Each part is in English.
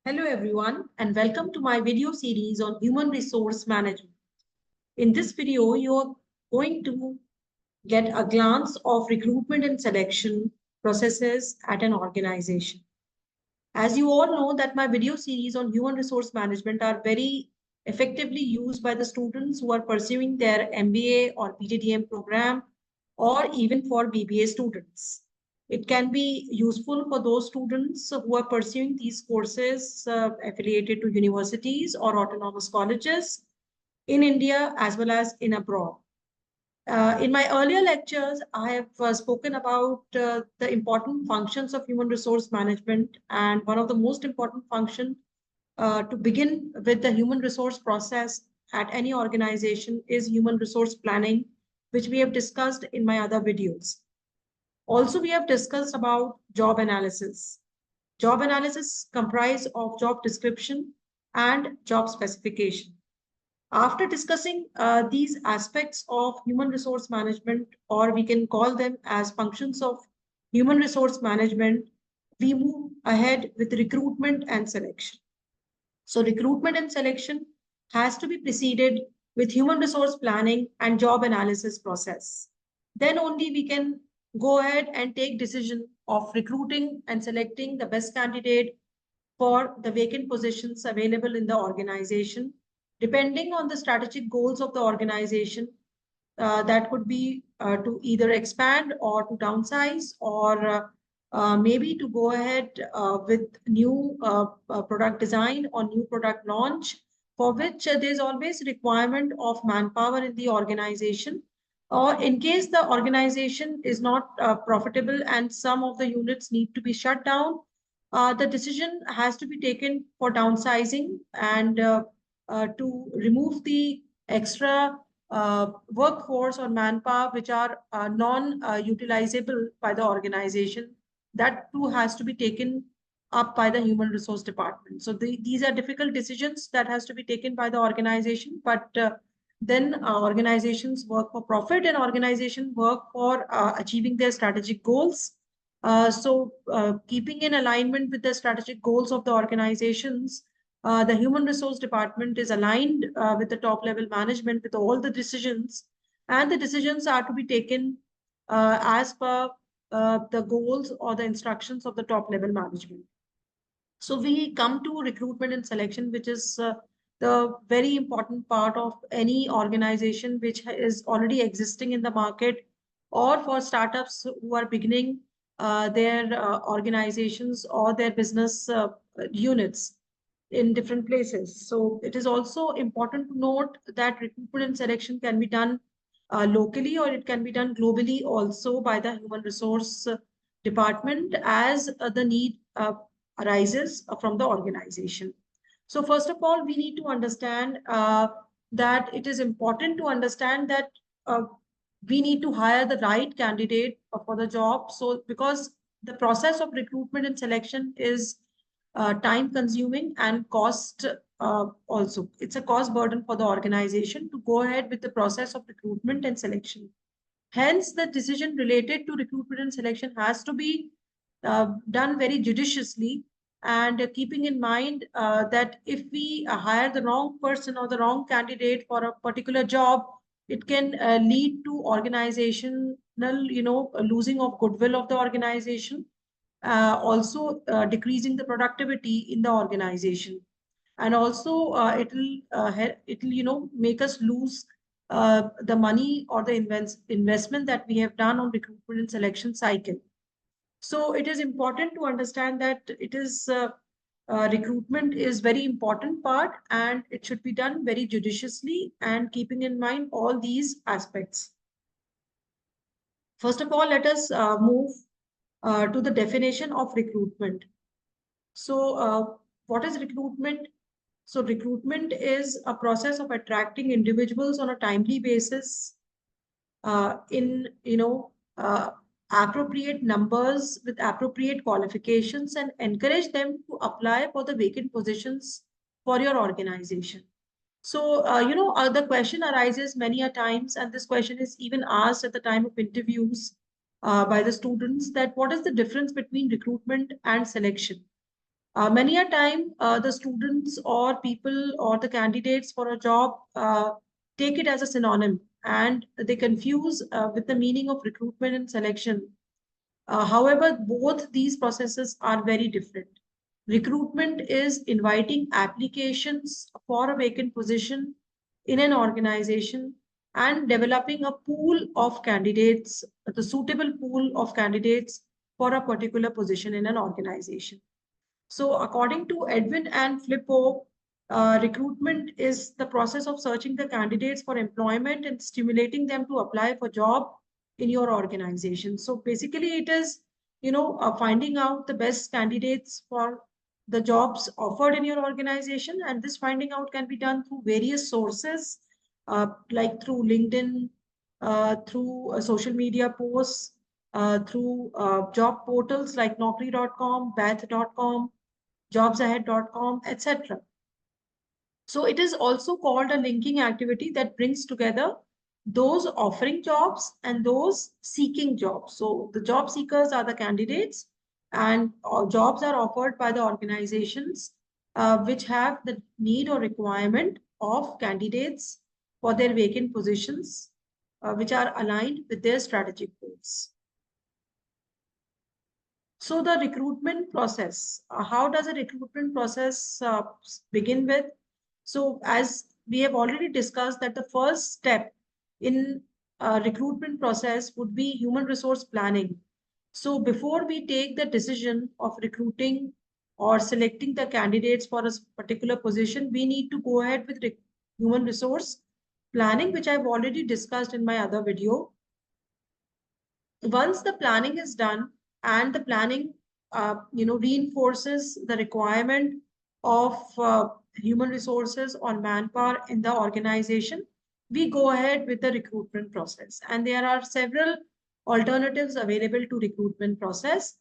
Hello everyone and welcome to my video series on human resource management. In this video, you are going to get a glance of recruitment and selection processes at an organization. As you all know that my video series on human resource management are very effectively used by the students who are pursuing their MBA or PGDM program or even for BBA students. It can be useful for those students who are pursuing these courses affiliated to universities or autonomous colleges in India as well as in abroad. In my earlier lectures, I have spoken about the important functions of human resource management, and one of the most important functions to begin with the human resource process at any organization is human resource planning, which we have discussed in my other videos. Also, we have discussed about job analysis. Job analysis comprise of job description and job specification. After discussing these aspects of human resource management, or we can call them as functions of human resource management, we move ahead with recruitment and selection. So recruitment and selection has to be preceded with human resource planning and job analysis process. Then only we can go ahead and take decision of recruiting and selecting the best candidate for the vacant positions available in the organization, depending on the strategic goals of the organization. That could be to either expand or to downsize, or maybe to go ahead with new product design or new product launch, for which there's always requirement of manpower in the organization. Or in case the organization is not profitable and some of the units need to be shut down, the decision has to be taken for downsizing and to remove the extra workforce or manpower which are non-utilizable by the organization. That too has to be taken up by the human resource department. So these are difficult decisions that has to be taken by the organization, but then organizations work for profit and organization work for achieving their strategic goals. Keeping in alignment with the strategic goals of the organizations, the human resource department is aligned with the top level management with all the decisions, and the decisions are to be taken as per the goals or the instructions of the top level management. So we come to recruitment and selection, which is the very important part of any organization which is already existing in the market, or for startups who are beginning their organizations or their business units in different places. So it is also important to note that recruitment and selection can be done locally, or it can be done globally also by the human resource department as the need arises from the organization. So first of all, we need to understand that it is important to understand that we need to hire the right candidate for the job. So because the process of recruitment and selection is time consuming and cost also. It's a cost burden for the organization to go ahead with the process of recruitment and selection. Hence, the decision related to recruitment and selection has to be done very judiciously, and keeping in mind that if we hire the wrong person or the wrong candidate for a particular job, it can lead to organizational, losing of goodwill of the organization, also decreasing the productivity in the organization, and also it'll make us lose the money or the investment that we have done on recruitment and selection cycle. So it is important to understand that it is recruitment is very important part, and it should be done very judiciously and keeping in mind all these aspects. First of all, let us move to the definition of recruitment. So what is recruitment? So recruitment is a process of attracting individuals on a timely basis in appropriate numbers with appropriate qualifications, and encourage them to apply for the vacant positions for your organization. So the question arises many a times, and this question is even asked at the time of interviews by the students, that what is the difference between recruitment and selection? Many a time, the students or people or the candidates for a job take it as a synonym, and they confuse with the meaning of recruitment and selection. However, both these processes are very different. Recruitment is inviting applications for a vacant position in an organization and developing a pool of candidates, the suitable pool of candidates for a particular position in an organization. So according to Edwin and Flippo, recruitment is the process of searching the candidates for employment and stimulating them to apply for job in your organization. So basically it is, finding out the best candidates for the jobs offered in your organization. And this finding out can be done through various sources, like through LinkedIn, through social media posts, through job portals like naukri.com, bath.com, jobsahead.com, etc. So it is also called a linking activity that brings together those offering jobs and those seeking jobs. So the job seekers are the candidates, and jobs are offered by the organizations which have the need or requirement of candidates for their vacant positions, which are aligned with their strategic goals. So the recruitment process, how does a recruitment process begin with? So as we have already discussed that the first step in recruitment process would be human resource planning. So before we take the decision of recruiting or selecting the candidates for a particular position, we need to go ahead with human resource planning, which I've already discussed in my other video. Once the planning is done and the planning reinforces the requirement of human resources or manpower in the organization, we go ahead with the recruitment process. And there are several alternatives available to recruitment process.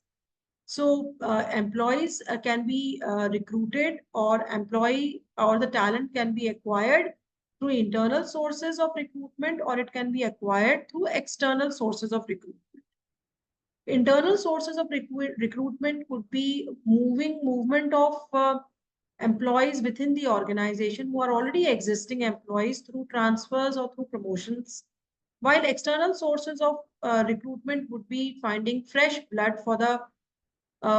So employees can be recruited, or employee or the talent can be acquired through internal sources of recruitment, or it can be acquired through external sources of recruitment. Internal sources of recruitment could be movement of employees within the organization who are already existing employees through transfers or through promotions, while external sources of recruitment would be finding fresh blood for the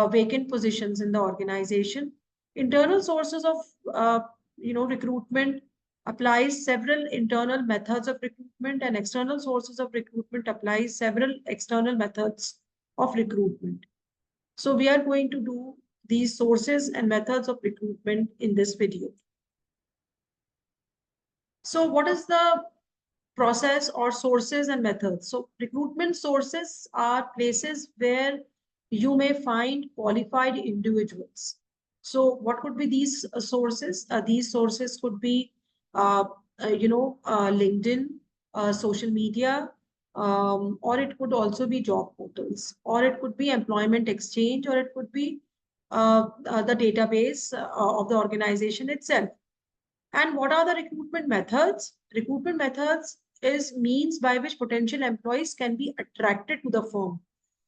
vacant positions in the organization. Internal sources of recruitment applies several internal methods of recruitment, and external sources of recruitment applies several external methods of recruitment. So we are going to do these sources and methods of recruitment in this video. So what is the process or sources and methods? So recruitment sources are places where you may find qualified individuals. So what could be these sources? These sources could be, LinkedIn, social media, or it could also be job portals, or it could be employment exchange, or it could be the database of the organization itself. And what are the recruitment methods? Recruitment methods is means by which potential employees can be attracted to the firm.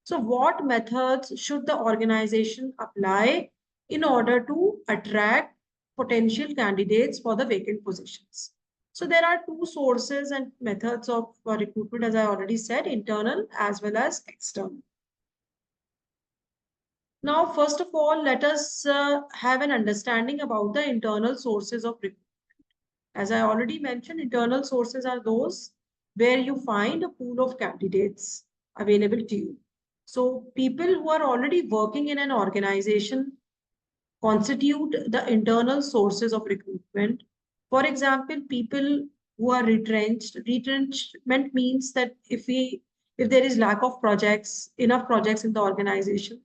So what methods should the organization apply in order to attract potential candidates for the vacant positions? So there are two sources and methods of recruitment, as I already said, internal as well as external. Now, first of all, let us have an understanding about the internal sources of recruitment. As I already mentioned, internal sources are those where you find a pool of candidates available to you. So people who are already working in an organization constitute the internal sources of recruitment. For example, people who are retrenched. Retrenchment means that if there is lack of enough projects in the organization,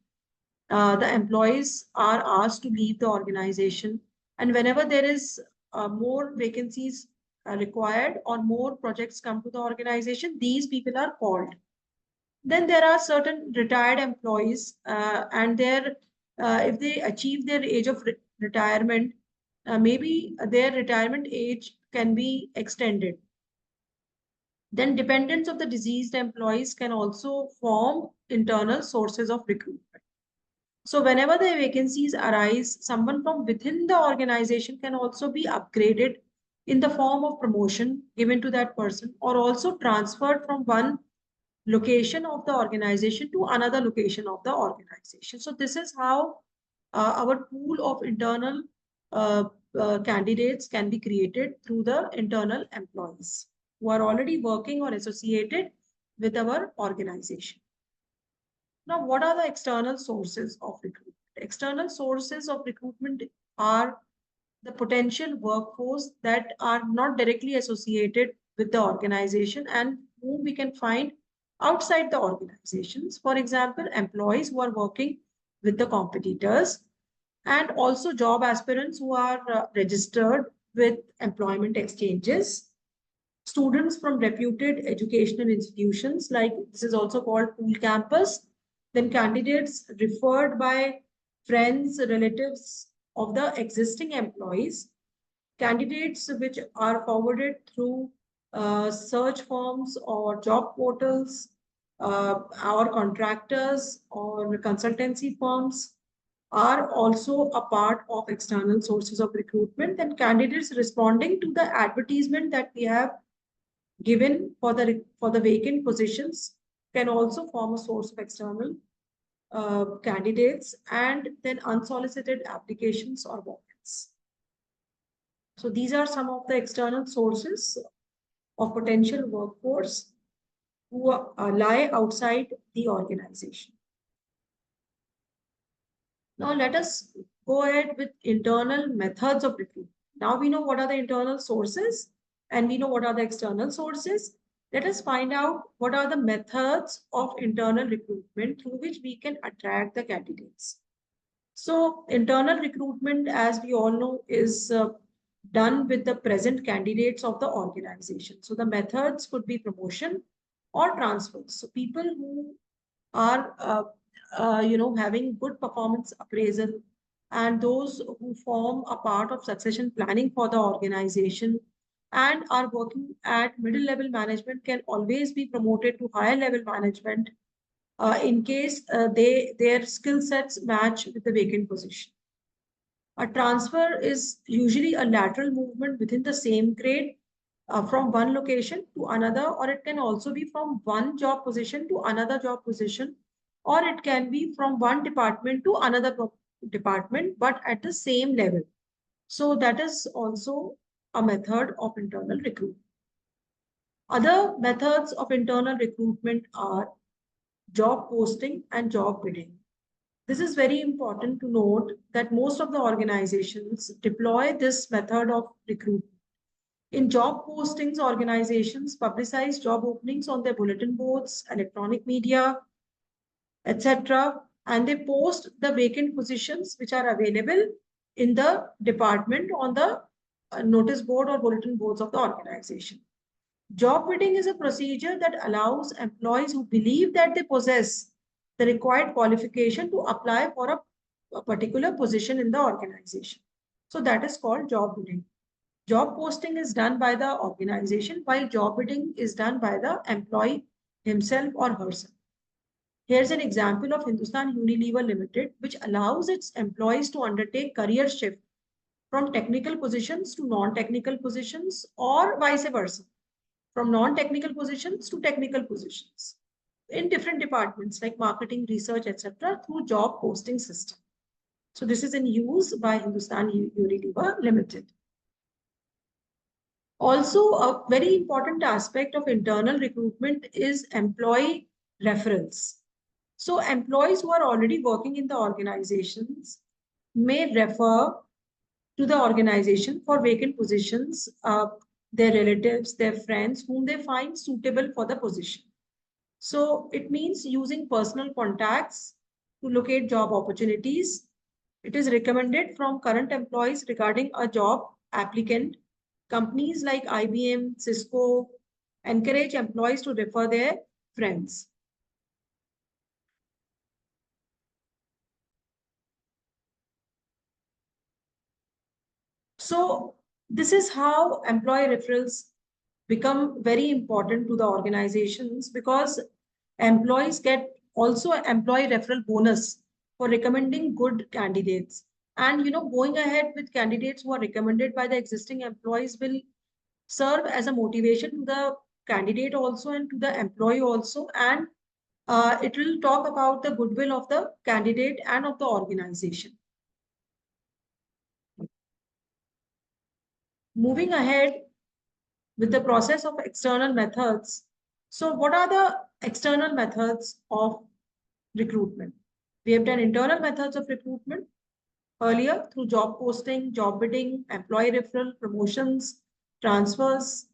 the employees are asked to leave the organization. And whenever there is more vacancies required or more projects come to the organization, these people are called. Then there are certain retired employees, and if they achieve their age of retirement, maybe their retirement age can be extended. Then dependents of the deceased employees can also form internal sources of recruitment. So whenever the vacancies arise, someone from within the organization can also be upgraded in the form of promotion given to that person, or also transferred from one location of the organization to another location of the organization. So this is how our pool of internal uh, candidates can be created through the internal employees who are already working or associated with our organization. Now, what are the external sources of recruitment? External sources of recruitment are the potential workforce that are not directly associated with the organization and whom we can find outside the organizations. For example, employees who are working with the competitors, and also job aspirants who are registered with employment exchanges, students from reputed educational institutions, like this is also called pool campus, then candidates referred by friends, relatives of the existing employees, candidates which are forwarded through search forms or job portals, our contractors or consultancy firms are also a part of external sources of recruitment, and candidates responding to the advertisement that we have given for the vacant positions can also form a source of external candidates, and then unsolicited applications or walk-ins. So these are some of the external sources of potential workforce who lie outside the organization. Now let us go ahead with internal methods of recruitment. Now we know what are the internal sources and we know what are the external sources. Let us find out what are the methods of internal recruitment through which we can attract the candidates. So internal recruitment, as we all know, is done with the present candidates of the organization. So the methods could be promotion or transfers. So people who are having good performance appraisal, and those who form a part of succession planning for the organization and are working at middle level management can always be promoted to higher level management in case their skill sets match with the vacant position. A transfer is usually a lateral movement within the same grade from one location to another, or it can also be from one job position to another job position, or it can be from one department to another department, but at the same level. So that is also a method of internal recruitment. Other methods of internal recruitment are job posting and job bidding. This is very important to note that most of the organizations deploy this method of recruitment. In job postings, organizations publicize job openings on their bulletin boards, electronic media, etc. And they post the vacant positions which are available in the department on the notice board or bulletin boards of the organization. Job bidding is a procedure that allows employees who believe that they possess the required qualification to apply for a particular position in the organization. So that is called job bidding. Job posting is done by the organization, while job bidding is done by the employee himself or herself. Here's an example of Hindustan Unilever Limited, which allows its employees to undertake career shift from technical positions to non-technical positions, or vice versa, from non-technical positions to technical positions in different departments like marketing, research, etc. through job posting system. So this is in use by Hindustan Unilever Limited. Also, a very important aspect of internal recruitment is employee referrals. So employees who are already working in the organizations may refer to the organization for vacant positions, their relatives, their friends, whom they find suitable for the position. So it means using personal contacts to locate job opportunities. It is recommended from current employees regarding a job applicant. Companies like IBM, Cisco encourage employees to refer their friends. So this is how employee referrals become very important to the organizations, because employees get also employee referral bonus for recommending good candidates. And going ahead with candidates who are recommended by the existing employees will serve as a motivation to the candidate also and to the employee also. And it will talk about the goodwill of the candidate and of the organization. Moving ahead with the process of external methods. So what are the external methods of recruitment? We have done internal methods of recruitment earlier through job posting, job bidding, employee referral, promotions, transfers.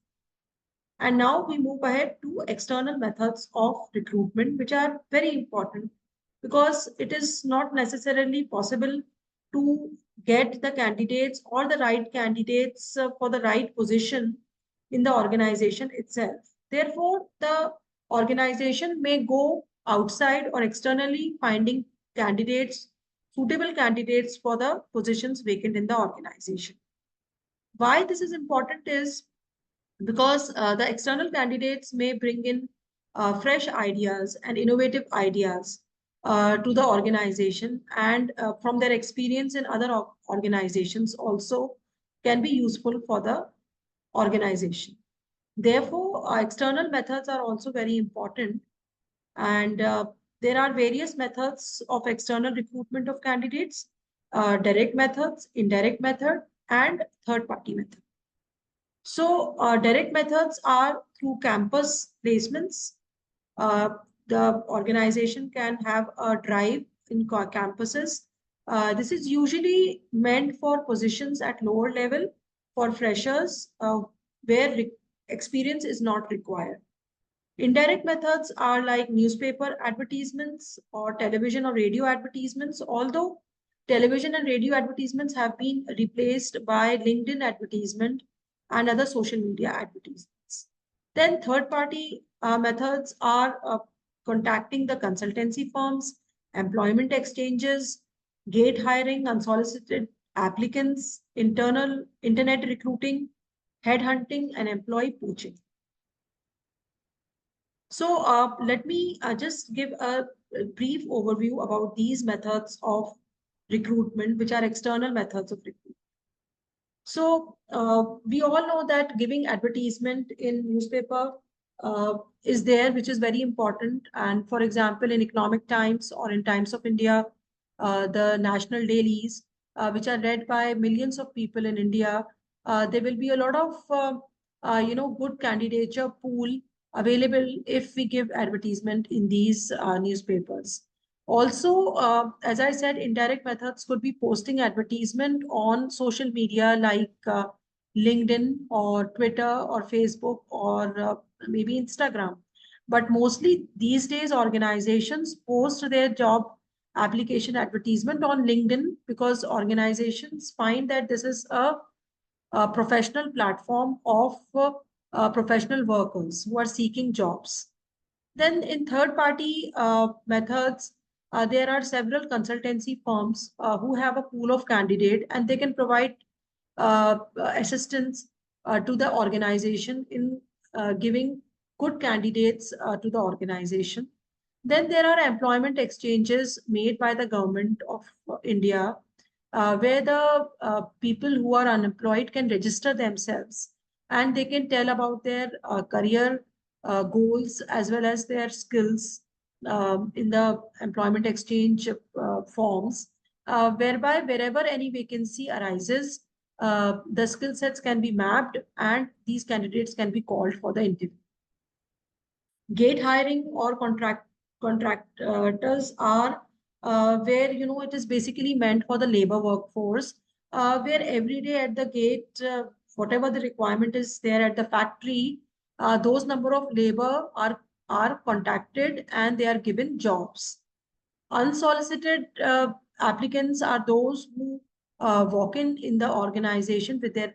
And now we move ahead to external methods of recruitment, which are very important because it is not necessarily possible to get the candidates or the right candidates for the right position in the organization itself. Therefore, the organization may go outside or externally finding candidates, suitable candidates for the positions vacant in the organization. Why this is important is because the external candidates may bring in fresh ideas and innovative ideas to the organization, and from their experience in other organizations also can be useful for the organization. Therefore, external methods are also very important, and there are various methods of external recruitment of candidates, direct methods, indirect method, and third-party method. So direct methods are through campus placements. The organization can have a drive in campuses. This is usually meant for positions at lower level for freshers where experience is not required. Indirect methods are like newspaper advertisements or television or radio advertisements, although television and radio advertisements have been replaced by LinkedIn advertisement and other social media advertisements. Then third-party methods are contacting the consultancy firms, employment exchanges, gate hiring, unsolicited applicants, internet recruiting, headhunting, and employee poaching. So let me just give a brief overview about these methods of recruitment, which are external methods of recruitment. So we all know that giving advertisement in newspaper is there, which is very important. And for example, in Economic Times or in Times of India, the national dailies, which are read by millions of people in India, there will be a lot of good candidature pool available if we give advertisement in these newspapers. Also, as I said, indirect methods could be posting advertisement on social media like LinkedIn or Twitter or Facebook or maybe Instagram. But mostly these days, organizations post their job application advertisement on LinkedIn because organizations find that this is a professional platform of professional workers who are seeking jobs. Then in third-party methods, there are several consultancy firms who have a pool of candidate and they can provide assistance to the organization in giving good candidates to the organization. Then there are employment exchanges made by the government of India, where the people who are unemployed can register themselves and they can tell about their career goals as well as their skills in the employment exchange forms, whereby wherever any vacancy arises, the skill sets can be mapped and these candidates can be called for the interview. Gate hiring or contractors are where it is basically meant for the labor workforce, where every day at the gate, whatever the requirement is there at the factory, those number of labor are contacted and they are given jobs. Unsolicited applicants are those who walk in the organization with their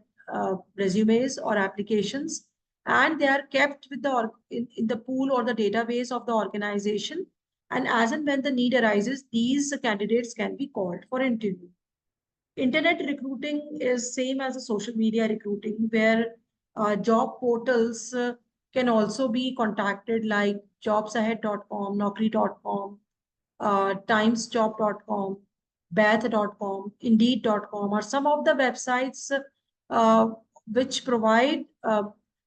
resumes or applications, and they are kept with in the pool or the database of the organization. And as and when the need arises, these candidates can be called for interview. Internet recruiting is same as a social media recruiting, where job portals can also be contacted like jobsahead.com, naukri.com, timesjob.com, bath.com, indeed.com are some of the websites uh, which provide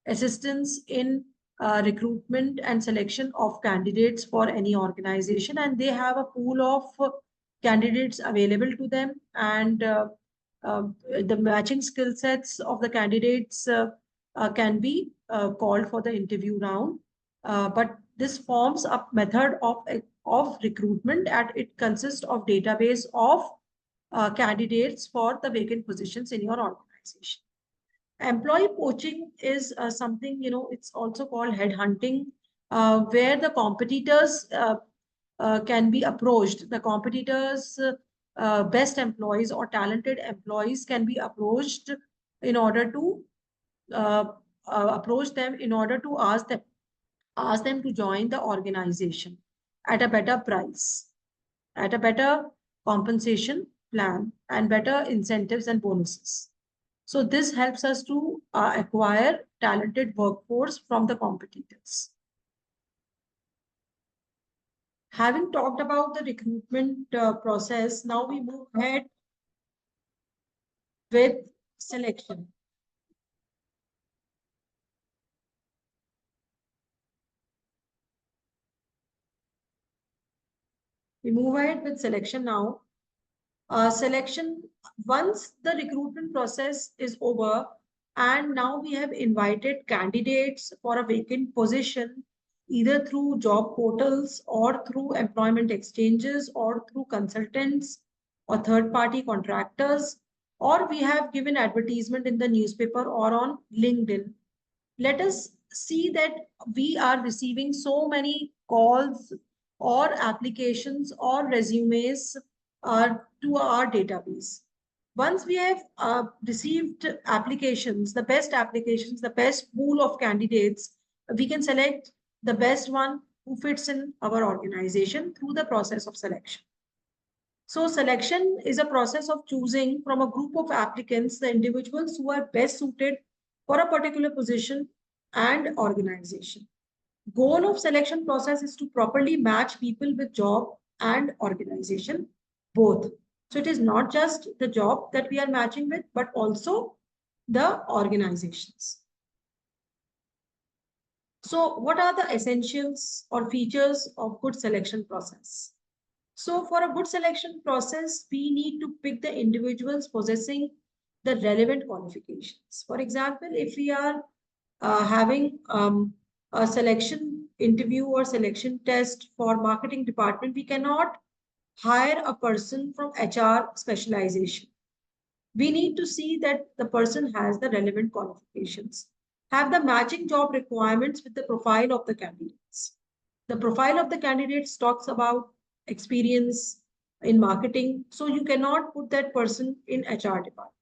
assistance in recruitment and selection of candidates for any organization, and they have a pool of candidates available to them, and the matching skill sets of the candidates can be called for the interview round. But this forms a method of recruitment, and it consists of database of candidates for the vacant positions in your organization. Employee poaching is something, it's also called headhunting, where the competitors can be approached. The competitors, best employees or talented employees can be approached in order to uh, approach them in order to ask them to join the organization at a better price, at a better compensation plan, and better incentives and bonuses. So this helps us to acquire talented workforce from the competitors. Having talked about the recruitment process, now we move ahead with selection. We move ahead with selection now. Selection, once the recruitment process is over, and now we have invited candidates for a vacant position, either through job portals or through employment exchanges or through consultants or third-party contractors, or we have given advertisement in the newspaper or on LinkedIn. Let us see that we are receiving so many calls or applications or resumes to our database. Once we have received applications, the best pool of candidates, we can select the best one who fits in our organization through the process of selection. So selection is a process of choosing from a group of applicants the individuals who are best suited for a particular position and organization. Goal of selection process is to properly match people with job and organization, both. So it is not just the job that we are matching with, but also the organizations. So what are the essentials or features of good selection process? So for a good selection process, we need to pick the individuals possessing the relevant qualifications. For example, if we are having a selection interview or selection test for marketing department, we cannot hire a person from HR specialization. We need to see that the person has the relevant qualifications, have the matching job requirements with the profile of the candidates. The profile of the candidates talks about experience in marketing, so you cannot put that person in HR department.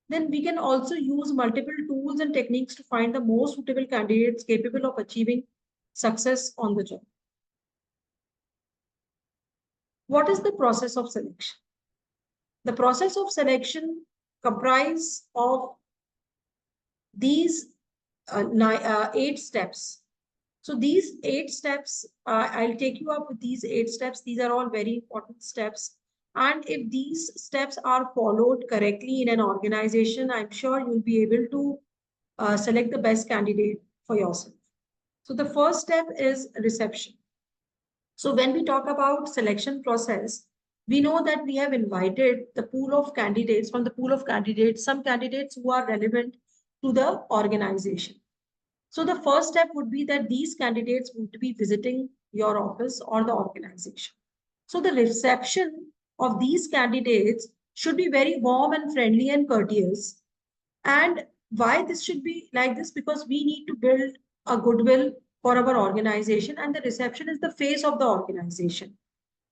Then we can also use multiple tools and techniques to find the most suitable candidates capable of achieving success on the job. What is the process of selection? The process of selection comprises of these 8 steps. So these 8 steps, I'll take you up with these 8 steps. These are all very important steps. And if these steps are followed correctly in an organization, I'm sure you'll be able to select the best candidate for yourself. So the first step is reception. So when we talk about selection process, we know that we have invited the pool of candidates, from the pool of candidates, some candidates who are relevant to the organization. So the first step would be that these candidates would be visiting your office or the organization. So the reception of these candidates should be very warm and friendly and courteous. And why this should be like this? Because we need to build a goodwill for our organization, and the reception is the face of the organization.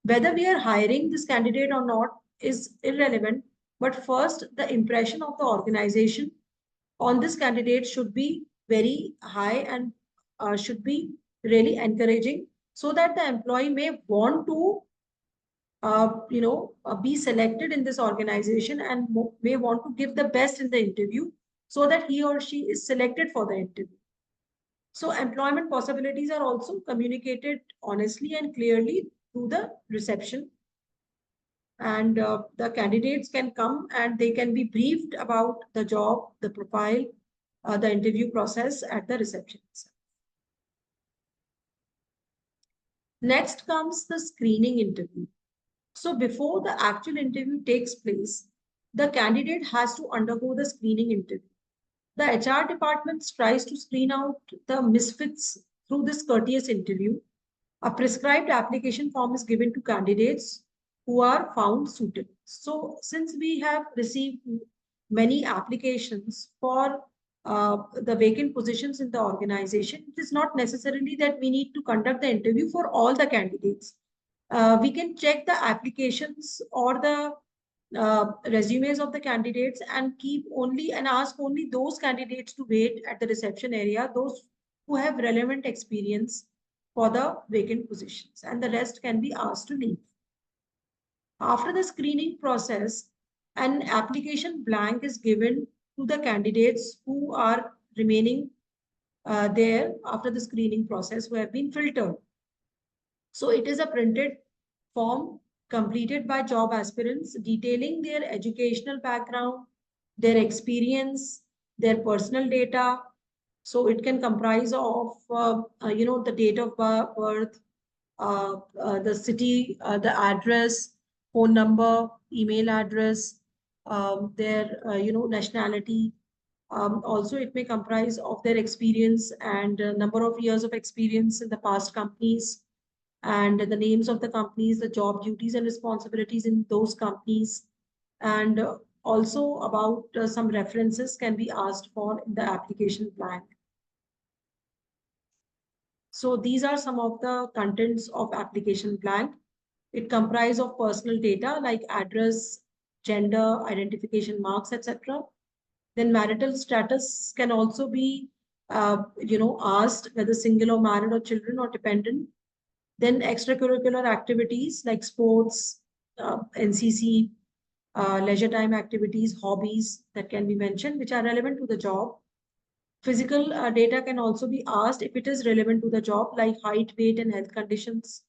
Whether we are hiring this candidate or not is irrelevant, but first the impression of the organization on this candidate should be very high and should be really encouraging, so that the employee may want to be selected in this organization and may want to give the best in the interview, so that he or she is selected for the interview. So employment possibilities are also communicated honestly and clearly to the reception, and the candidates can come and they can be briefed about the job, the profile, the interview process at the reception itself. Next comes the screening interview. So before the actual interview takes place, the candidate has to undergo the screening interview. The HR department tries to screen out the misfits through this courteous interview. A prescribed application form is given to candidates who are found suitable. So since we have received many applications for the vacant positions in the organization, it is not necessarily that we need to conduct the interview for all the candidates. We can check the applications or the resumes of the candidates and keep only and ask only those candidates to wait at the reception area, those who have relevant experience for the vacant positions, and the rest can be asked to leave. After the screening process, an application blank is given to the candidates who are remaining there after the screening process, who have been filtered. So it is a printed form completed by job aspirants detailing their educational background, their experience, their personal data. So it can comprise of, the date of birth, the city, the address, phone number, email address, their, nationality. Also, it may comprise of their experience and number of years of experience in the past companies, and the names of the companies, the job duties and responsibilities in those companies, and also about some references can be asked for in the application blank. So these are some of the contents of application blank. It comprises of personal data like address, gender, identification marks, etc. Then marital status can also be, asked, whether single or married or children or dependent. Then extracurricular activities like sports, NCC, leisure time activities, hobbies that can be mentioned, which are relevant to the job. Physical data can also be asked if it is relevant to the job, like height, weight, and health conditions.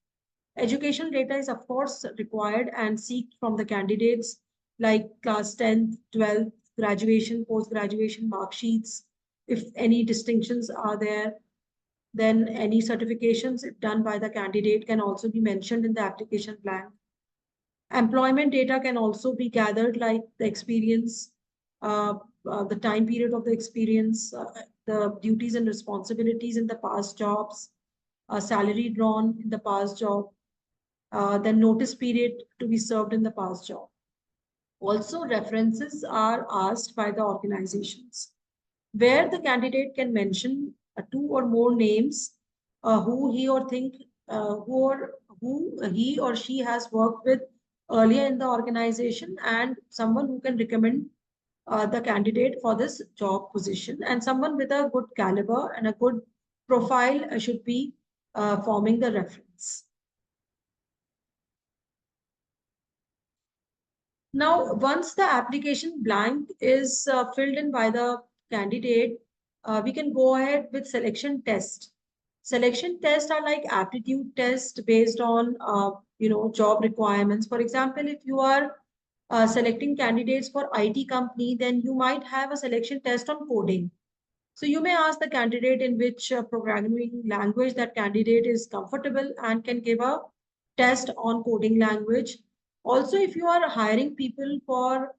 Educational data is, of course, required and sought from the candidates, like class 10th, 12th, graduation, post-graduation mark sheets, if any distinctions are there. Then any certifications, if done by the candidate, can also be mentioned in the application blank. Employment data can also be gathered, like the experience, the time period of the experience, the duties and responsibilities in the past jobs, salary drawn in the past job, then notice period to be served in the past job. Also, references are asked by the organizations, where the candidate can mention two or more names who he or think who he or she has worked with earlier in the organization, and someone who can recommend the candidate for this job position, and someone with a good caliber and a good profile should be forming the reference. Now, once the application blank is filled in by the candidate, we can go ahead with selection test. Selection tests are like aptitude tests based on, job requirements. For example, if you are selecting candidates for IT company, then you might have a selection test on coding. So you may ask the candidate in which programming language that candidate is comfortable and can give a test on coding language. Also, if you are hiring people for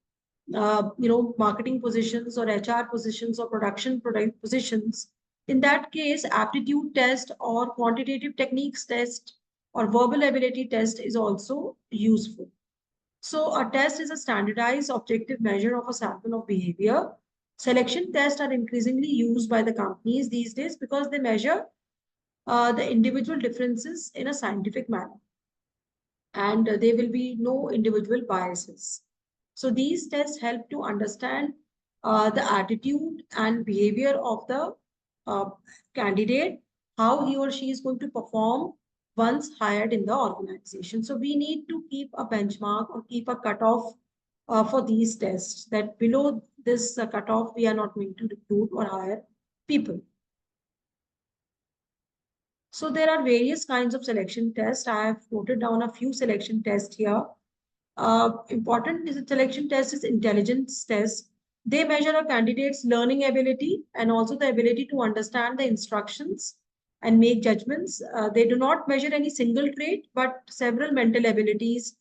marketing positions or HR positions or production positions, in that case, aptitude test or quantitative techniques test or verbal ability test is also useful. So a test is a standardized objective measure of a sample of behavior. Selection tests are increasingly used by the companies these days because they measure the individual differences in a scientific manner, and there will be no individual biases. So these tests help to understand the attitude and behavior of the candidate, how he or she is going to perform once hired in the organization. So we need to keep a benchmark or keep a cutoff for these tests, that below this cutoff, we are not going to recruit or hire people. So there are various kinds of selection tests. I have noted down a few selection tests here. Important is a selection test is intelligence test. They measure a candidate's learning ability and also the ability to understand the instructions and make judgments. They do not measure any single trait, but several mental abilities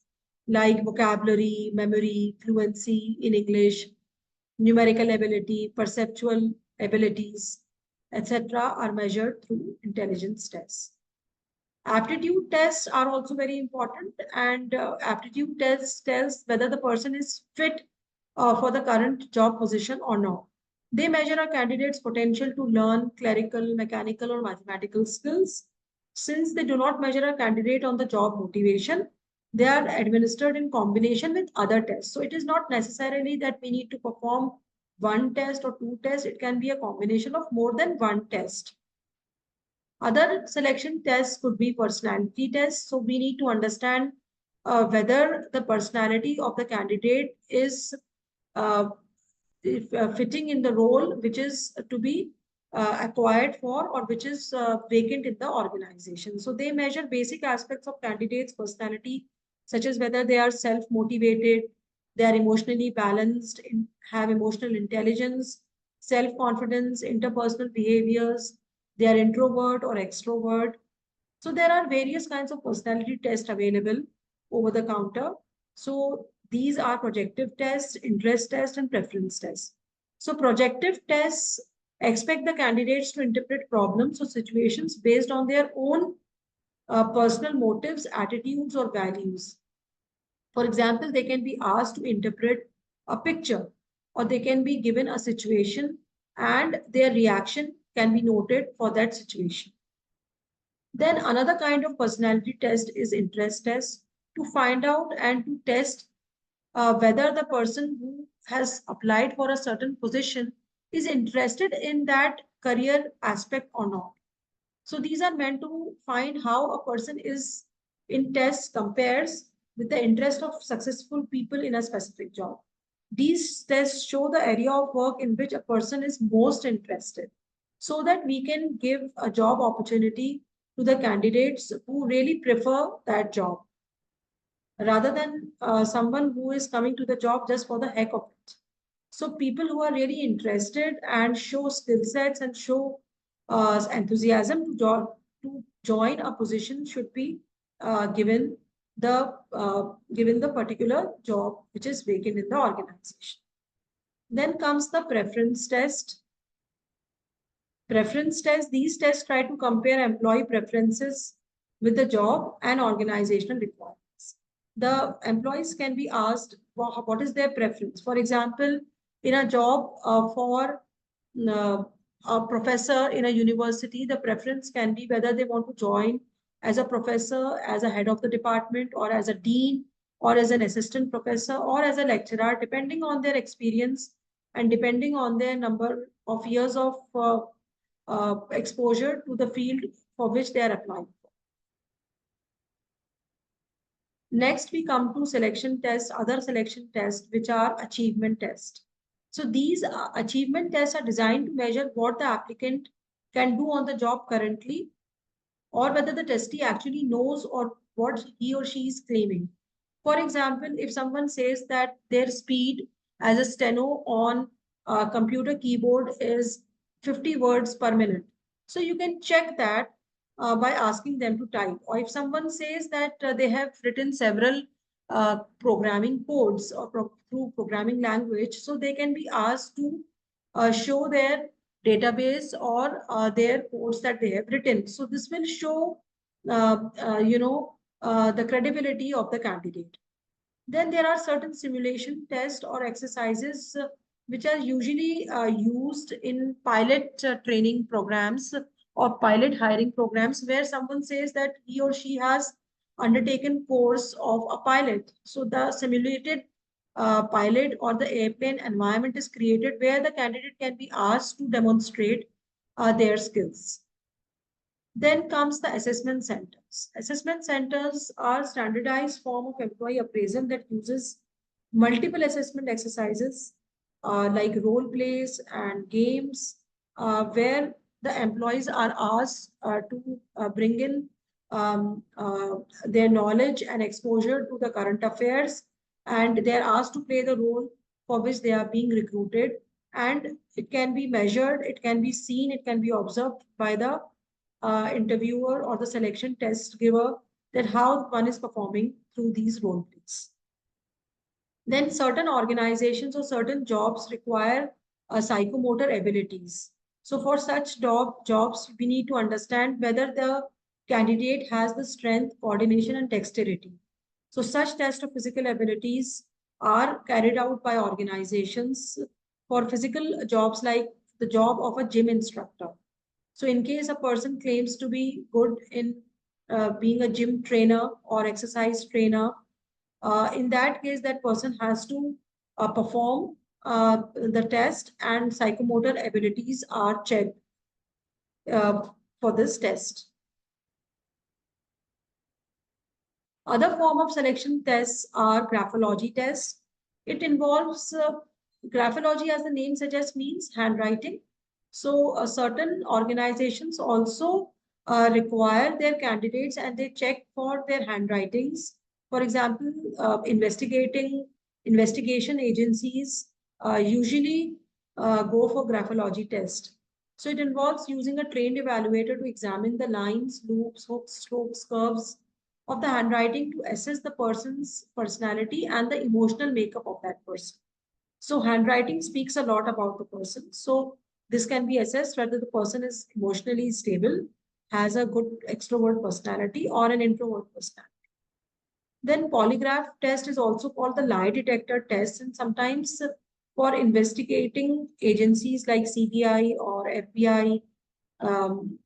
like vocabulary, memory, fluency in English, numerical ability, perceptual abilities, etc. are measured through intelligence tests. Aptitude tests are also very important, and aptitude tests tells whether the person is fit for the current job position or not. They measure a candidate's potential to learn clerical, mechanical, or mathematical skills. Since they do not measure a candidate on the job motivation, they are administered in combination with other tests. So it is not necessarily that we need to perform one test or two tests. It can be a combination of more than one test. Other selection tests could be personality tests. So we need to understand whether the personality of the candidate is fitting in the role which is to be acquired for or which is vacant in the organization. So they measure basic aspects of candidates' personality, such as whether they are self-motivated, they are emotionally balanced, have emotional intelligence, self-confidence, interpersonal behaviors, they are introvert or extrovert. So there are various kinds of personality tests available over the counter. So these are projective tests, interest tests, and preference tests. So projective tests expect the candidates to interpret problems or situations based on their own personal motives, attitudes, or values. For example, they can be asked to interpret a picture, or they can be given a situation and their reaction can be noted for that situation. Then another kind of personality test is interest test to find out and to test whether the person who has applied for a certain position is interested in that career aspect or not. So these are meant to find how a person is in tests compares with the interest of successful people in a specific job. These tests show the area of work in which a person is most interested so that we can give a job opportunity to the candidates who really prefer that job rather than someone who is coming to the job just for the heck of it. So people who are really interested and show skill sets and show enthusiasm to join a position should be given the particular job which is vacant in the organization. Then comes the preference test. Preference tests, these tests try to compare employee preferences with the job and organizational requirements. The employees can be asked what is their preference. For example, in a job for a professor in a university, the preference can be whether they want to join as a professor, as a head of the department, or as a dean, or as an assistant professor, or as a lecturer, depending on their experience and depending on their number of years of exposure to the field for which they are applying for. Next, we come to selection tests, other selection tests, which are achievement tests. So these achievement tests are designed to measure what the applicant can do on the job currently, or whether the testee actually knows or what he or she is claiming. For example, if someone says that their speed as a steno on a computer keyboard is 50 words per minute. So you can check that by asking them to type. Or if someone says that they have written several programming codes or through programming language, so they can be asked to show their database or their codes that they have written. So this will show, the credibility of the candidate. Then there are certain simulation tests or exercises which are usually used in pilot training programs or pilot hiring programs where someone says that he or she has undertaken course of a pilot. So the simulated pilot or the airplane environment is created where the candidate can be asked to demonstrate their skills. Then comes the assessment centers. Assessment centers are standardized form of employee appraisal that uses multiple assessment exercises like role plays and games where the employees are asked to bring in their knowledge and exposure to the current affairs, and they're asked to play the role for which they are being recruited. And it can be measured, it can be seen, it can be observed by the interviewer or the selection test giver that how one is performing through these role plays. Then certain organizations or certain jobs require psychomotor abilities. So for such jobs, we need to understand whether the candidate has the strength, coordination, and dexterity. So such tests of physical abilities are carried out by organizations for physical jobs like the job of a gym instructor. So in case a person claims to be good in being a gym trainer or exercise trainer, in that case, that person has to perform the test, and psychomotor abilities are checked for this test. Other form of selection tests are graphology tests. It involves graphology, as the name suggests, means handwriting. So certain organizations also require their candidates and they check for their handwritings. For example, investigation agencies usually go for graphology test. So it involves using a trained evaluator to examine the lines, loops, hooks, strokes, curves of the handwriting to assess the person's personality and the emotional makeup of that person. So handwriting speaks a lot about the person. So this can be assessed whether the person is emotionally stable, has a good extrovert personality or an introvert personality. Then polygraph test is also called the lie detector test, and sometimes for investigating agencies like CBI or FBI,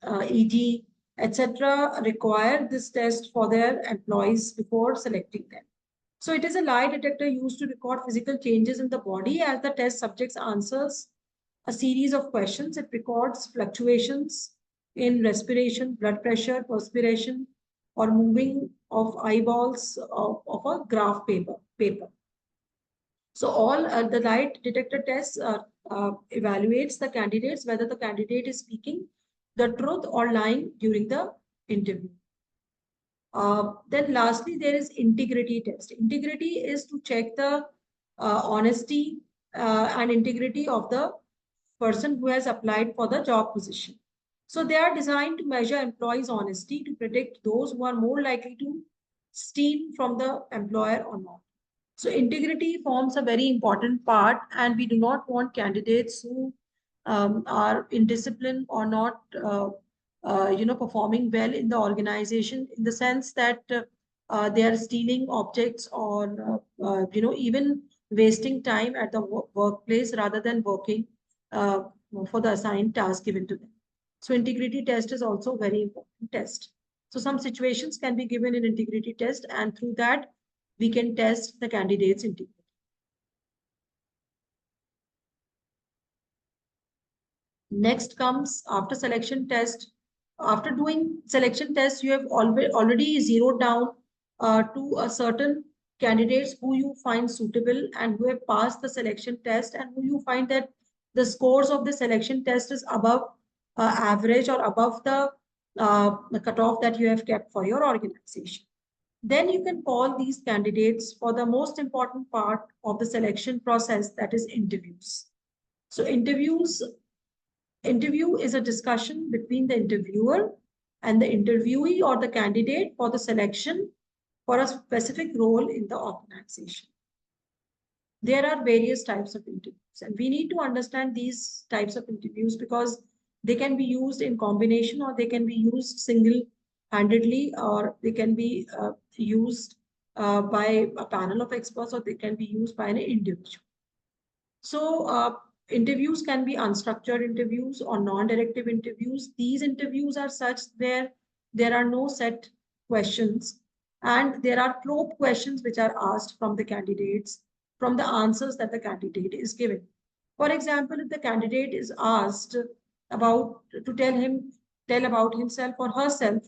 ED, etc., require this test for their employees before selecting them. So it is a lie detector used to record physical changes in the body as the test subjects answers a series of questions. It records fluctuations in respiration, blood pressure, perspiration, or moving of eyeballs of a graph paper. So all the lie detector tests evaluates the candidates whether the candidate is speaking the truth or lying during the interview. Then lastly, there is integrity test. Integrity is to check the honesty and integrity of the person who has applied for the job position. So they are designed to measure employees' honesty to predict those who are more likely to steal from the employer or not. So integrity forms a very important part, and we do not want candidates who are indisciplined or not performing well in the organization, in the sense that they are stealing objects or even wasting time at the workplace rather than working for the assigned task given to them. So integrity test is also a very important test. So some situations can be given in integrity test, and through that we can test the candidate's integrity. Next comes after selection test. After doing selection test, you have already zeroed down to a certain candidates who you find suitable and who have passed the selection test, and who you find that the scores of the selection test is above average or above the cutoff that you have kept for your organization. Then you can call these candidates for the most important part of the selection process, that is interviews. So interview is a discussion between the interviewer and the interviewee or the candidate for the selection for a specific role in the organization. There are various types of interviews, and we need to understand these types of interviews because they can be used in combination, or they can be used single-handedly, or they can be used by a panel of experts, or they can be used by an individual. So interviews can be unstructured interviews or non-directive interviews. These interviews are such where there are no set questions, and there are probe questions which are asked from the candidates from the answers that the candidate is giving. For example, if the candidate is asked to tell about himself or herself,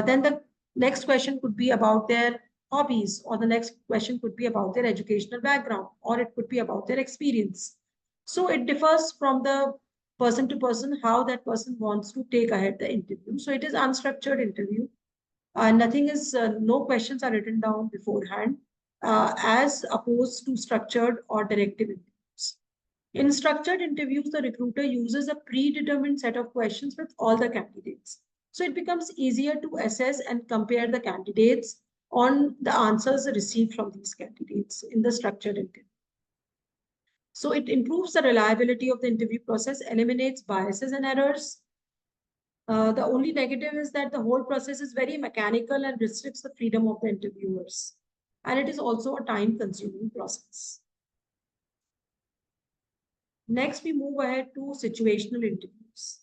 then the next question could be about their hobbies, or the next question could be about their educational background, or it could be about their experience. So it differs from the person to person, how that person wants to take ahead the interview. So it is unstructured interview. Nothing is, no questions are written down beforehand, as opposed to structured or directive interviews. In structured interviews, the recruiter uses a predetermined set of questions with all the candidates. So it becomes easier to assess and compare the candidates on the answers received from these candidates in the structured interview. So it improves the reliability of the interview process, eliminates biases and errors. The only negative is that the whole process is very mechanical and restricts the freedom of the interviewers. And it is also a time-consuming process. Next, we move ahead to situational interviews.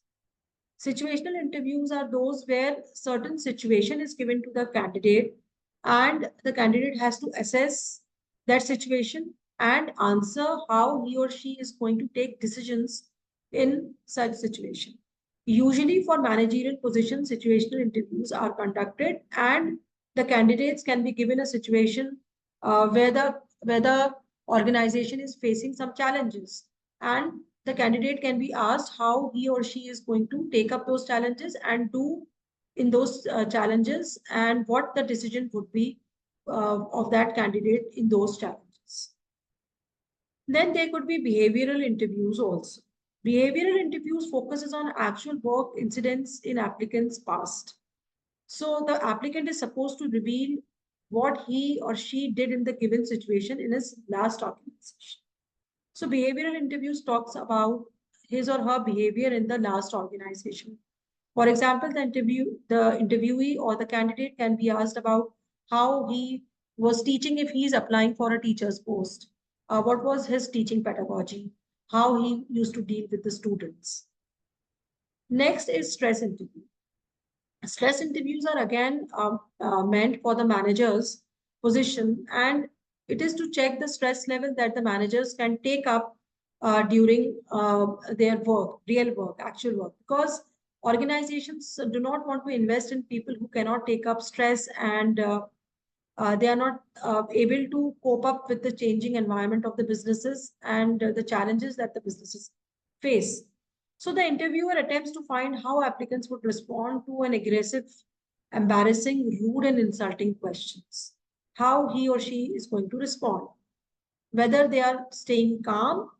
Situational interviews are those where certain situation is given to the candidate and the candidate has to assess that situation and answer how he or she is going to take decisions in such situation. Usually for managerial positions, situational interviews are conducted and the candidates can be given a situation where the organization is facing some challenges, and the candidate can be asked how he or she is going to take up those challenges and do in those challenges, and what the decision would be of that candidate in those challenges. Then there could be behavioral interviews also. Behavioral interviews focuses on actual work incidents in applicants' past. So the applicant is supposed to reveal what he or she did in the given situation in his last organization. So behavioral interviews talks about his or her behavior in the last organization. For example, the interviewee or the candidate can be asked about how he was teaching if he is applying for a teacher's post. What was his teaching pedagogy? How he used to deal with the students. Next is stress interview. Stress interviews are again meant for the manager's position, and it is to check the stress level that the managers can take up during their work, real work, actual work, because organizations do not want to invest in people who cannot take up stress, and they are not able to cope up with the changing environment of the businesses and the challenges that the businesses face. So the interviewer attempts to find how applicants would respond to an aggressive, embarrassing, rude, and insulting questions. How he or she is going to respond. Whether they are staying calm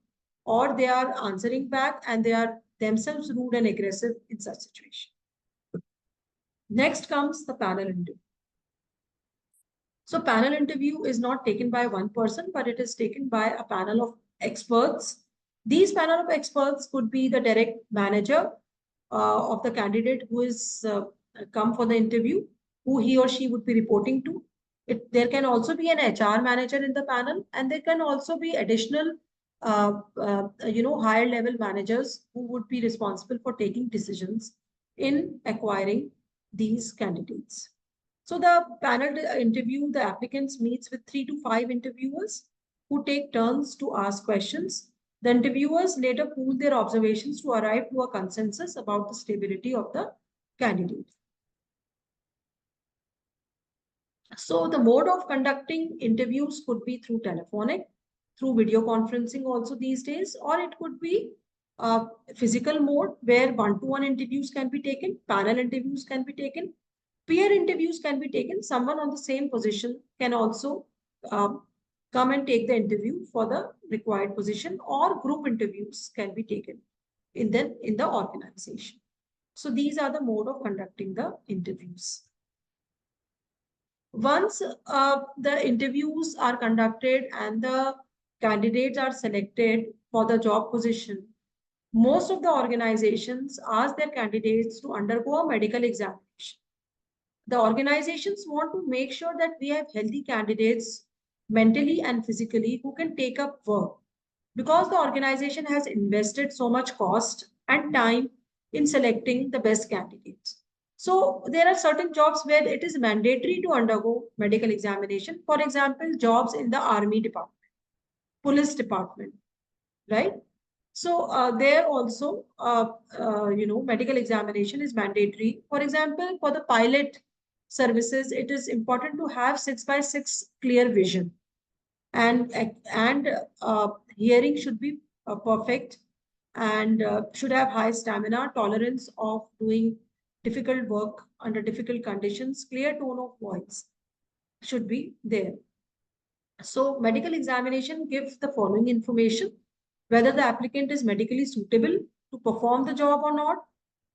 or they are answering back and they are themselves rude and aggressive in such situation. Next comes the panel interview. So panel interview is not taken by one person, but it is taken by a panel of experts. These panel of experts could be the direct manager of the candidate who is come for the interview, who he or she would be reporting to. There can also be an HR manager in the panel, and there can also be additional higher level managers who would be responsible for taking decisions in acquiring these candidates. So the panel interview, the applicants meets with 3 to 5 interviewers who take turns to ask questions. The interviewers later pool their observations to arrive to a consensus about the stability of the candidate. So the mode of conducting interviews could be through telephonic, through video conferencing also these days, or it could be physical mode where one-to-one interviews can be taken, panel interviews can be taken, peer interviews can be taken. Someone on the same position can also come and take the interview for the required position, or group interviews can be taken in the organization. So these are the mode of conducting the interviews. Once the interviews are conducted and the candidates are selected for the job position, most of the organizations ask their candidates to undergo a medical examination. The organizations want to make sure that we have healthy candidates mentally and physically who can take up work, because the organization has invested so much cost and time in selecting the best candidates. So there are certain jobs where it is mandatory to undergo medical examination. For example, jobs in the army department, police department, right? So there also, medical examination is mandatory. For example, for the pilot services, it is important to have 6x6 clear vision, and hearing should be perfect. and should have high stamina, tolerance of doing difficult work under difficult conditions, clear tone of voice should be there. So medical examination gives the following information: whether the applicant is medically suitable to perform the job or not,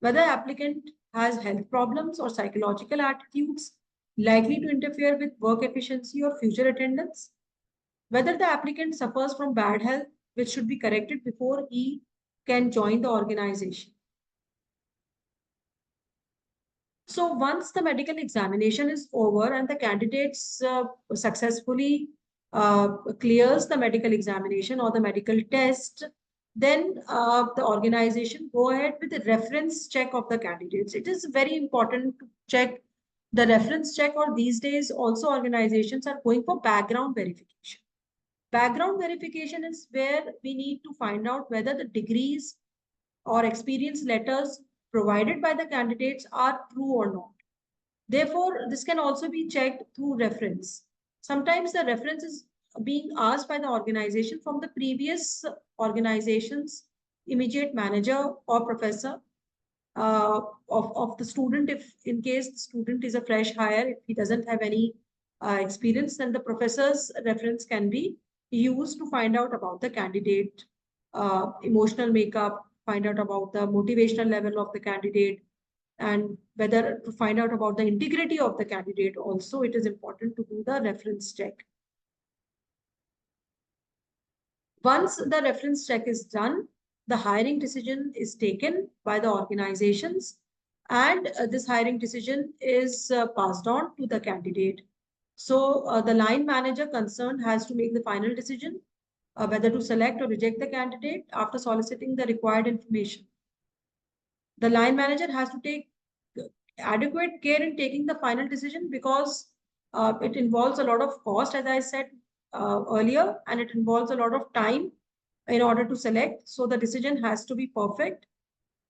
whether applicant has health problems or psychological attitudes likely to interfere with work efficiency or future attendance, whether the applicant suffers from bad health, which should be corrected before he can join the organization. So once the medical examination is over and the candidates successfully clears the medical examination or the medical test, then the organization go ahead with the reference check of the candidates. It is very important to check the reference check, or these days also organizations are going for background verification. Background verification is where we need to find out whether the degrees or experience letters provided by the candidates are true or not. Therefore, this can also be checked through reference. Sometimes the reference is being asked by the organization from the previous organization's immediate manager or professor of the student. If in case the student is a fresh hire, if he doesn't have any experience, then the professor's reference can be used to find out about the candidate, emotional makeup, find out about the motivational level of the candidate, and whether to find out about the integrity of the candidate. Also, it is important to do the reference check. Once the reference check is done, the hiring decision is taken by the organizations, and this hiring decision is passed on to the candidate. So the line manager concerned has to make the final decision whether to select or reject the candidate after soliciting the required information. The line manager has to take adequate care in taking the final decision, because it involves a lot of cost, as I said earlier, and it involves a lot of time in order to select. So the decision has to be perfect,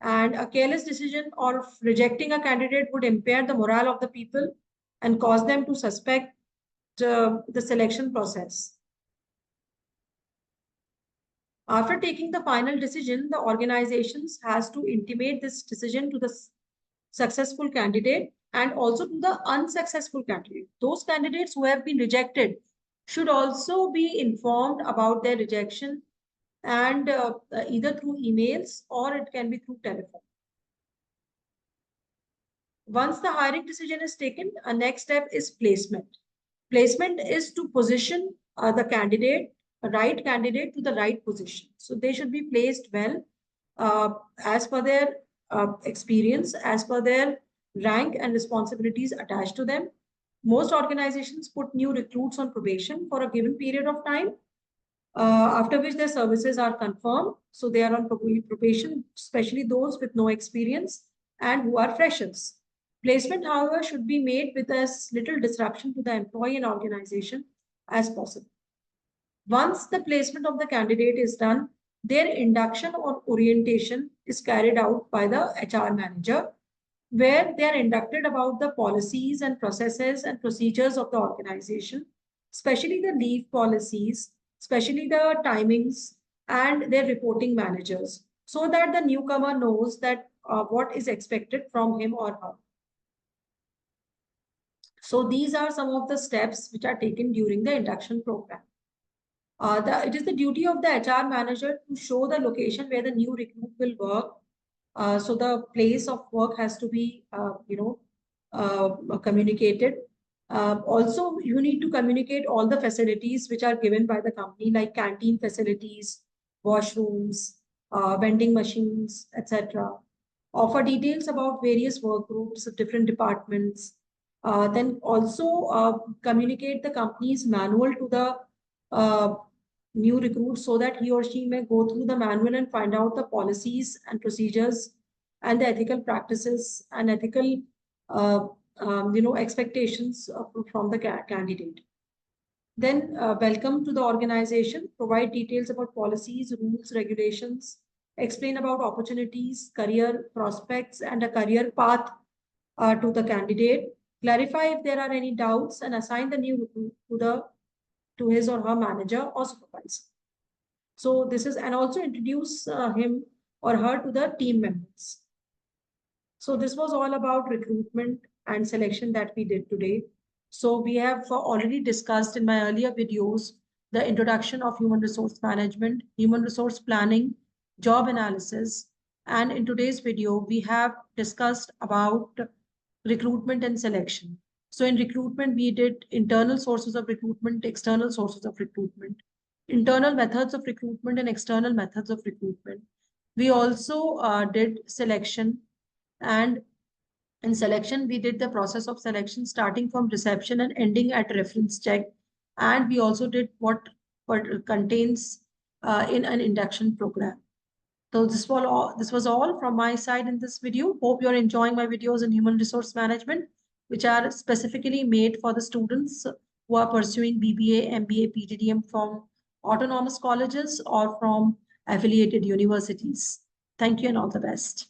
and a careless decision or rejecting a candidate would impair the morale of the people and cause them to suspect the selection process. After taking the final decision, the organizations has to intimate this decision to the successful candidate and also to the unsuccessful candidate. Those candidates who have been rejected should also be informed about their rejection, and either through emails or it can be through telephone. Once the hiring decision is taken, a next step is placement. Placement is to position the candidate, a right candidate to the right position. So they should be placed well as per their experience, as per their rank and responsibilities attached to them. Most organizations put new recruits on probation for a given period of time, after which their services are confirmed. So they are on probation, especially those with no experience and who are freshers. Placement, however, should be made with as little disruption to the employee and organization as possible. Once the placement of the candidate is done, their induction or orientation is carried out by the HR manager, where they are inducted about the policies and processes and procedures of the organization, especially the leave policies, especially the timings and their reporting managers, so that the newcomer knows that what is expected from him or her. So these are some of the steps which are taken during the induction program. It is the duty of the HR manager to show the location where the new recruit will work. So the place of work has to be, communicated. Also, you need to communicate all the facilities which are given by the company, like canteen facilities, washrooms, vending machines, etc. Offer details about various work groups of different departments. Then also communicate the company's manual to the new recruit, so that he or she may go through the manual and find out the policies and procedures and the ethical practices and ethical expectations from the candidate. Then welcome to the organization, provide details about policies, rules, regulations, explain about opportunities, career prospects, and a career path to the candidate, clarify if there are any doubts, and assign the new recruit to his or her manager or supervisor. So this is, and also introduce him or her to the team members. So this was all about recruitment and selection that we did today. So we have already discussed in my earlier videos the introduction of human resource management, human resource planning, job analysis. And in today's video, we have discussed about recruitment and selection. So in recruitment, we did internal sources of recruitment, external sources of recruitment, internal methods of recruitment and external methods of recruitment. We also did selection, and in selection, we did the process of selection starting from reception and ending at reference check. And we also did what contains in an induction program. So this was all from my side in this video. Hope you're enjoying my videos in human resource management, which are specifically made for the students who are pursuing BBA, MBA, PGDM from autonomous colleges or from affiliated universities. Thank you and all the best.